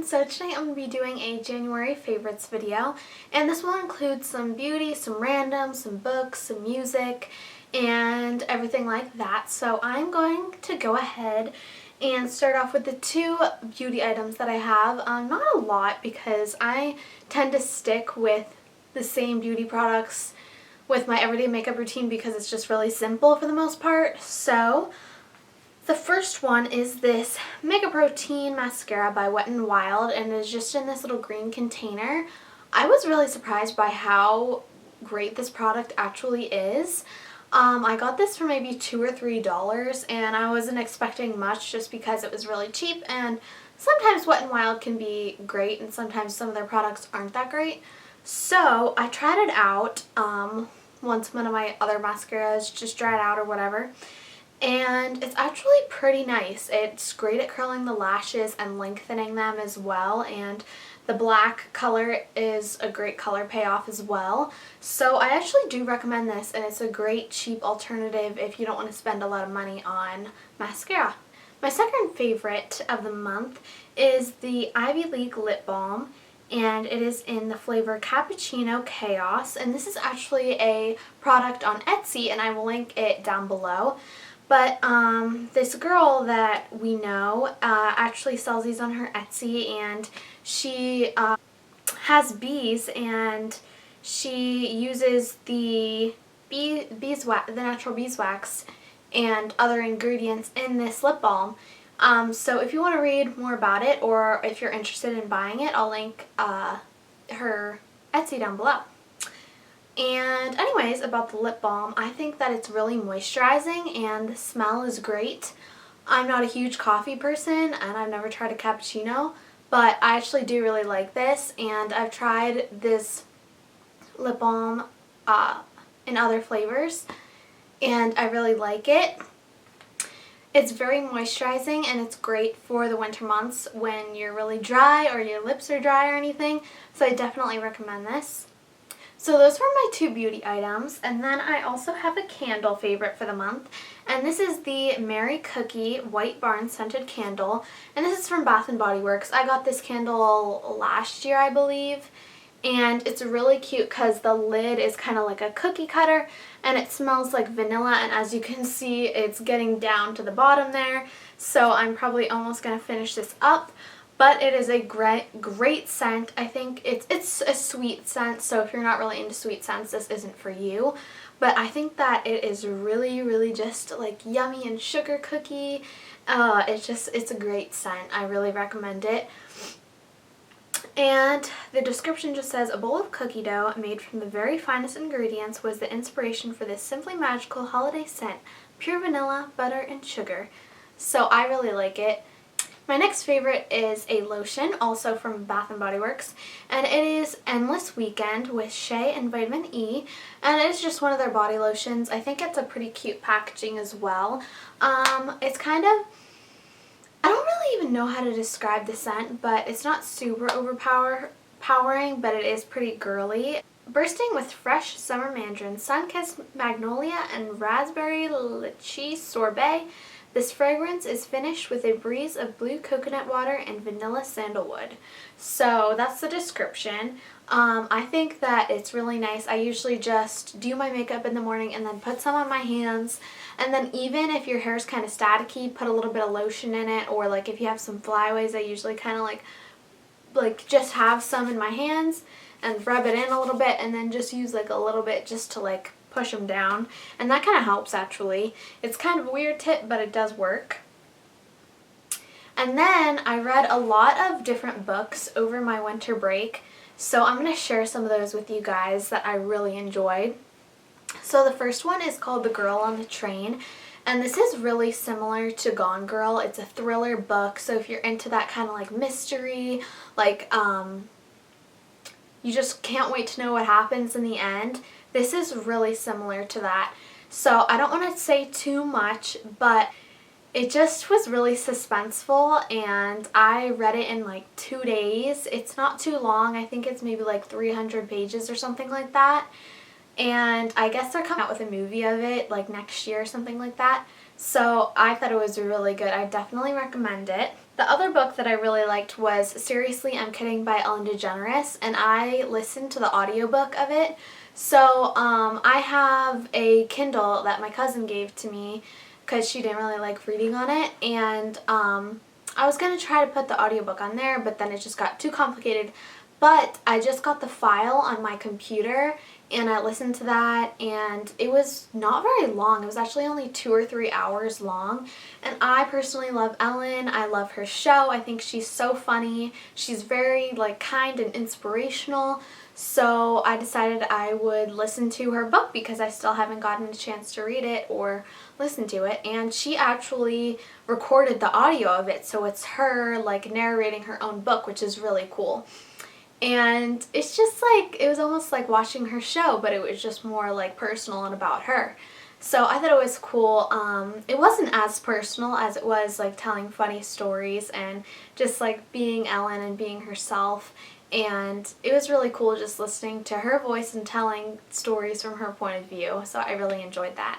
So today I'm going to be doing a January favorites video, and this will include some beauty, some random, some books, some music, and everything like that. So I'm going to go ahead and start off with the two beauty items that I have. Not a lot, because I tend to stick with the same beauty products with my everyday makeup routine because it's just really simple for the most part. So the first one is this Makeup Routine Mascara by Wet n Wild, and it's just in this little green container. I was really surprised by how great this product actually is. I got this for maybe $2 or $3, and I wasn't expecting much just because it was really cheap, and sometimes Wet n Wild can be great and sometimes some of their products aren't that great. So I tried it out once one of my other mascaras just dried out or whatever. And it's actually pretty nice. It's great at curling the lashes and lengthening them as well, and the black color is a great color payoff as well. So I actually do recommend this, and it's a great cheap alternative if you don't want to spend a lot of money on mascara. My second favorite of the month is the Ivy League Lip Balm, and it is in the flavor Cappuccino Chaos, and this is actually a product on Etsy, and I will link it down below. But this girl that we know actually sells these on her Etsy, and she has bees, and she uses the natural beeswax and other ingredients in this lip balm. So if you want to read more about it, or if you're interested in buying it, I'll link her Etsy down below. And anyways, about the lip balm, I think that it's really moisturizing and the smell is great. I'm not a huge coffee person, and I've never tried a cappuccino, but I actually do really like this, and I've tried this lip balm in other flavors, and I really like it. It's very moisturizing, and it's great for the winter months when you're really dry or your lips are dry or anything, so I definitely recommend this. So those were my two beauty items, and then I also have a candle favorite for the month, and this is the Mary Cookie White Barn Scented Candle, and this is from Bath & Body Works. I got this candle last year, I believe, and it's really cute because the lid is kind of like a cookie cutter, and it smells like vanilla, and as you can see, it's getting down to the bottom there, so I'm probably almost going to finish this up. But it is a great scent. I think it's a sweet scent, so if you're not really into sweet scents, this isn't for you. But I think that it is really, really just like yummy and sugar cookie. It's a great scent. I really recommend it. And the description just says, a bowl of cookie dough made from the very finest ingredients was the inspiration for this simply magical holiday scent. Pure vanilla, butter, and sugar. So I really like it. My next favorite is a lotion, also from Bath & Body Works, and it is Endless Weekend with Shea and Vitamin E, and it is just one of their body lotions. I think it's a pretty cute packaging as well. It's kind of, I don't really even know how to describe the scent, but it's not super overpowering, but it is pretty girly. Bursting with fresh summer mandarin, sun-kissed magnolia, and raspberry lychee sorbet, this fragrance is finished with a breeze of blue coconut water and vanilla sandalwood. So that's the description. I think that it's really nice. I usually just do my makeup in the morning and then put some on my hands. And then even if your hair is kind of staticky, put a little bit of lotion in it. Or like if you have some flyaways, I usually kind of like just have some in my hands and rub it in a little bit, and then just use like a little bit just to like push them down, and that kind of helps actually. It's kind of a weird tip, but it does work. And then I read a lot of different books over my winter break, so I'm going to share some of those with you guys that I really enjoyed. So the first one is called The Girl on the Train, and this is really similar to Gone Girl. It's a thriller book, so if you're into that kind of like mystery, like you just can't wait to know what happens in the end, this is really similar to that. So I don't want to say too much, but it just was really suspenseful, and I read it in like 2 days. It's not too long. I think it's maybe like 300 pages or something like that. And I guess they're coming out with a movie of it like next year or something like that. So I thought it was really good. I definitely recommend it. The other book that I really liked was Seriously, I'm Kidding by Ellen DeGeneres, and I listened to the audiobook of it. So I have a Kindle that my cousin gave to me because she didn't really like reading on it, and I was going to try to put the audiobook on there, but then it just got too complicated. But I just got the file on my computer and I listened to that, and it was not very long. It was actually only 2 or 3 hours long, and I personally love Ellen. I love her show. I think she's so funny. She's very kind and inspirational. So I decided I would listen to her book because I still haven't gotten a chance to read it or listen to it, and she actually recorded the audio of it, so it's her narrating her own book, which is really cool. And it's just it was almost like watching her show, but it was just more personal and about her. So I thought it was cool. It wasn't as personal as it was telling funny stories and just being Ellen and being herself. And it was really cool just listening to her voice and telling stories from her point of view. So I really enjoyed that.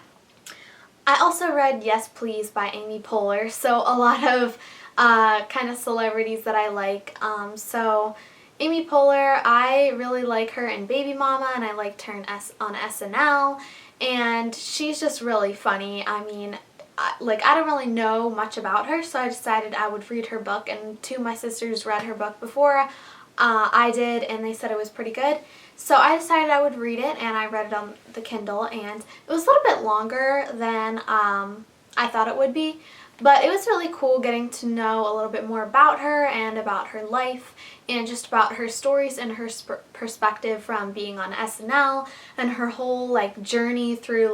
I also read Yes Please by Amy Poehler. So a lot of kind of celebrities that I like. So Amy Poehler, I really like her in Baby Mama, and I liked her on SNL, and she's just really funny. I mean, I don't really know much about her, so I decided I would read her book, and two of my sisters read her book before I did, and they said it was pretty good. So I decided I would read it, and I read it on the Kindle, and it was a little bit longer than I thought it would be. But it was really cool getting to know a little bit more about her and about her life and just about her stories and her perspective from being on SNL and her whole journey through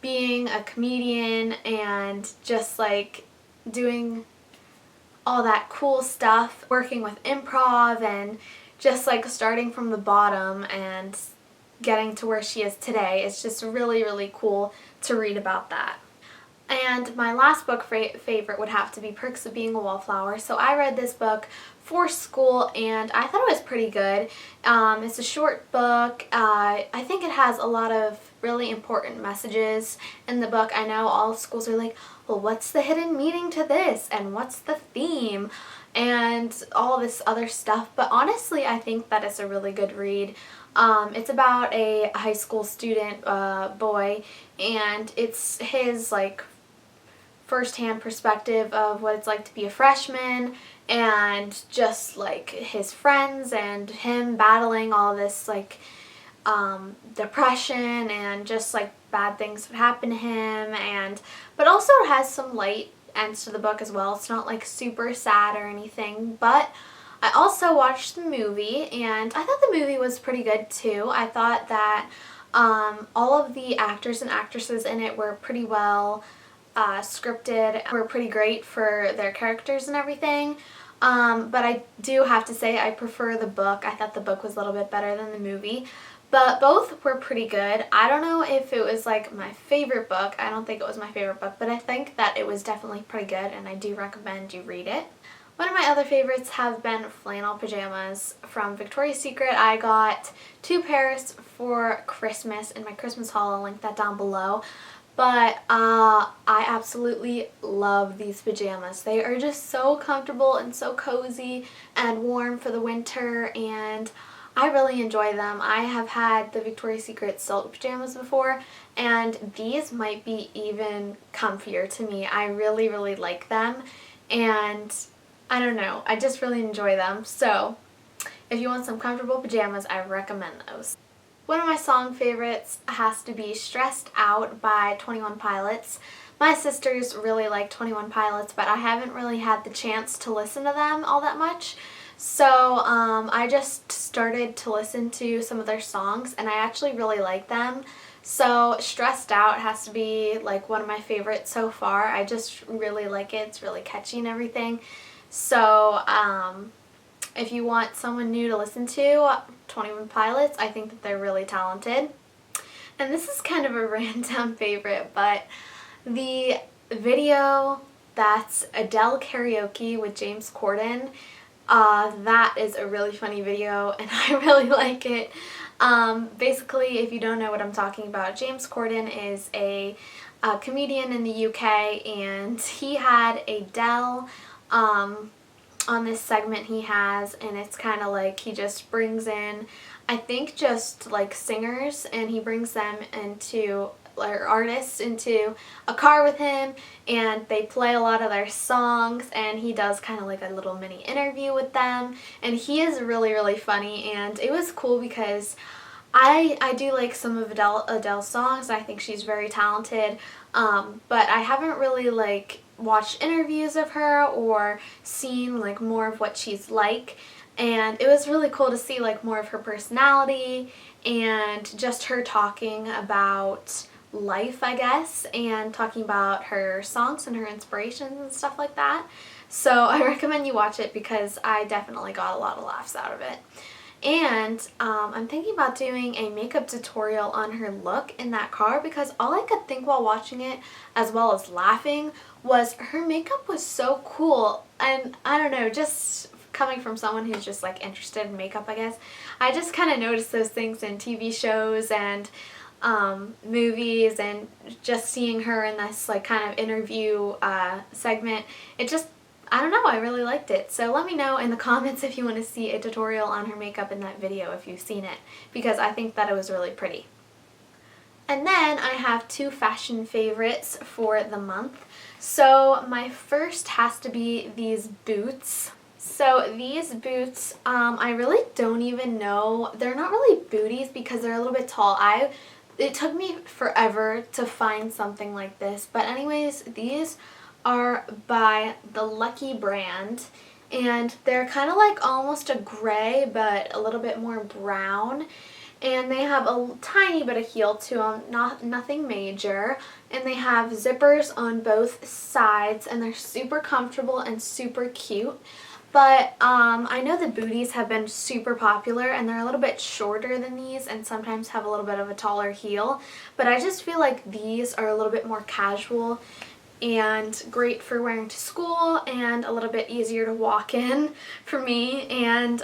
being a comedian and just doing all that cool stuff, working with improv and just starting from the bottom and getting to where she is today. It's just really, really cool to read about that. And my last book favorite would have to be Perks of Being a Wallflower. So I read this book for school, and I thought it was pretty good. It's a short book. I think it has a lot of really important messages in the book. I know all schools are like, well, what's the hidden meaning to this? And what's the theme? And all this other stuff. But honestly, I think that it's a really good read. It's about a high school student boy, and it's his first-hand perspective of what it's like to be a freshman and just his friends and him battling all this depression and just bad things that happen to him, but also it has some light ends to the book as well. It's not super sad or anything, but I also watched the movie, and I thought the movie was pretty good too. I thought that all of the actors and actresses in it were pretty well scripted, were pretty great for their characters and everything. But I do have to say I prefer the book. I thought the book was a little bit better than the movie. But both were pretty good. I don't know if it was my favorite book. I don't think it was my favorite book, but I think that it was definitely pretty good, and I do recommend you read it. One of my other favorites have been flannel pajamas from Victoria's Secret. I got 2 pairs for Christmas in my Christmas haul. I'll link that down below. But I absolutely love these pajamas. They are just so comfortable and so cozy and warm for the winter, and I really enjoy them. I have had the Victoria's Secret silk pajamas before, and these might be even comfier to me. I really, really like them, and I don't know, I just really enjoy them. So if you want some comfortable pajamas, I recommend those. One of my song favorites has to be Stressed Out by 21 Pilots. My sisters really like 21 Pilots, but I haven't really had the chance to listen to them all that much. So I just started to listen to some of their songs, and I actually really like them. So Stressed Out has to be one of my favorites so far. I just really like it. It's really catchy and everything. So if you want someone new to listen to, 21 Pilots, I think that they're really talented. And this is kind of a random favorite, but the video that's Adele Karaoke with James Corden, that is a really funny video, and I really like it. Basically, if you don't know what I'm talking about, James Corden is a a comedian in the UK, and he had Adele on this segment he has, and it's kind of like he just brings in, I think, just like singers, and he brings them into, or artists, into a car with him, and they play a lot of their songs, and he does kind of like a little mini interview with them, and he is really, really funny. And it was cool because I do like some of Adele's songs. I think she's very talented, but I haven't really like watched interviews of her or seen like more of what she's like, and it was really cool to see like more of her personality and just her talking about life, I guess, and talking about her songs and her inspirations and stuff like that. So I recommend you watch it because I definitely got a lot of laughs out of it. And I'm thinking about doing a makeup tutorial on her look in that car, because all I could think while watching it, as well as laughing, was her makeup was so cool. And I don't know, just coming from someone who's just like interested in makeup, I guess, I just kind of noticed those things in TV shows and movies, and just seeing her in this like kind of interview segment, it just, I don't know, I really liked it. So let me know in the comments if you want to see a tutorial on her makeup in that video if you've seen it, because I think that it was really pretty. And then I have two fashion favorites for the month. So my first has to be these boots. So these boots, I really don't even know, they're not really booties because they're a little bit tall. It took me forever to find something like this, but anyways, these are by the Lucky brand, and they're kind of like almost a gray but a little bit more brown, and they have a tiny bit of heel to them, nothing major, and they have zippers on both sides, and they're super comfortable and super cute. But I know the booties have been super popular, and they're a little bit shorter than these and sometimes have a little bit of a taller heel, but I just feel like these are a little bit more casual and great for wearing to school, and a little bit easier to walk in for me. And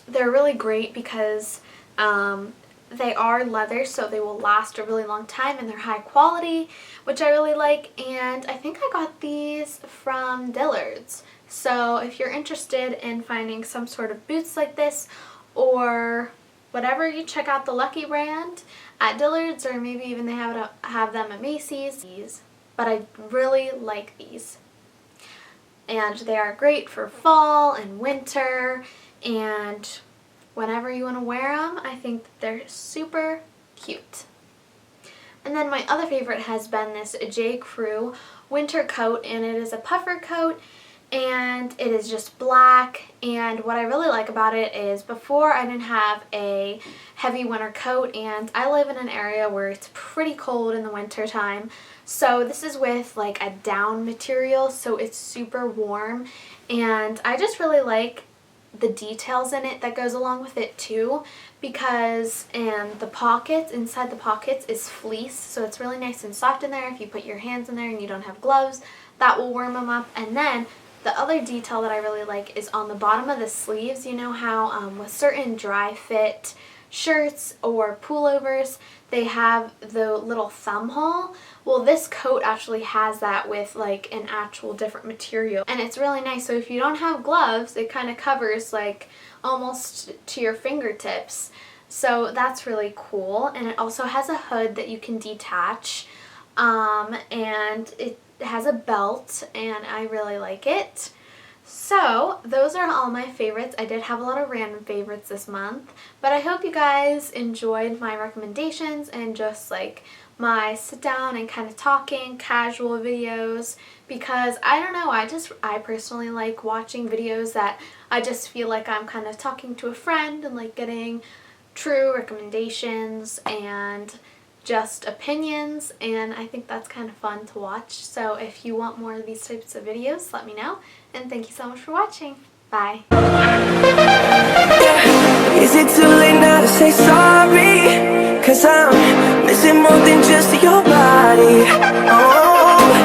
they're really great because they are leather, so they will last a really long time, and they're high quality, which I really like. And I think I got these from Dillard's. So if you're interested in finding some sort of boots like this or whatever, you check out the Lucky brand at Dillard's, or maybe even they have them at Macy's. But I really like these, and they are great for fall and winter, and whenever you want to wear them, I think they're super cute. And then my other favorite has been this J. Crew winter coat, and it is a puffer coat, and it is just black. And what I really like about it is, before I didn't have a heavy winter coat, and I live in an area where it's pretty cold in the winter time, so this is with like a down material, so it's super warm, and I just really like the details in it that goes along with it too, because the pockets, inside the pockets is fleece, so it's really nice and soft in there. If you put your hands in there and you don't have gloves, that will warm them up. And then the other detail that I really like is on the bottom of the sleeves. You know how with certain dry fit shirts or pullovers, they have the little thumb hole? Well, this coat actually has that with like an actual different material, and it's really nice. So if you don't have gloves, it kind of covers like almost to your fingertips, so that's really cool. And it also has a hood that you can detach, and it has a belt, and I really like it. So those are all my favorites. I did have a lot of random favorites this month, but I hope you guys enjoyed my recommendations and just like my sit down and kind of talking casual videos, because I don't know, I personally like watching videos that I just feel like I'm kind of talking to a friend and like getting true recommendations and just opinions, and I think that's kind of fun to watch. So if you want more of these types of videos, let me know, and thank you so much for watching. Bye. Is it too late now to say sorry? 'Cause I'm missing more than just your body. Oh.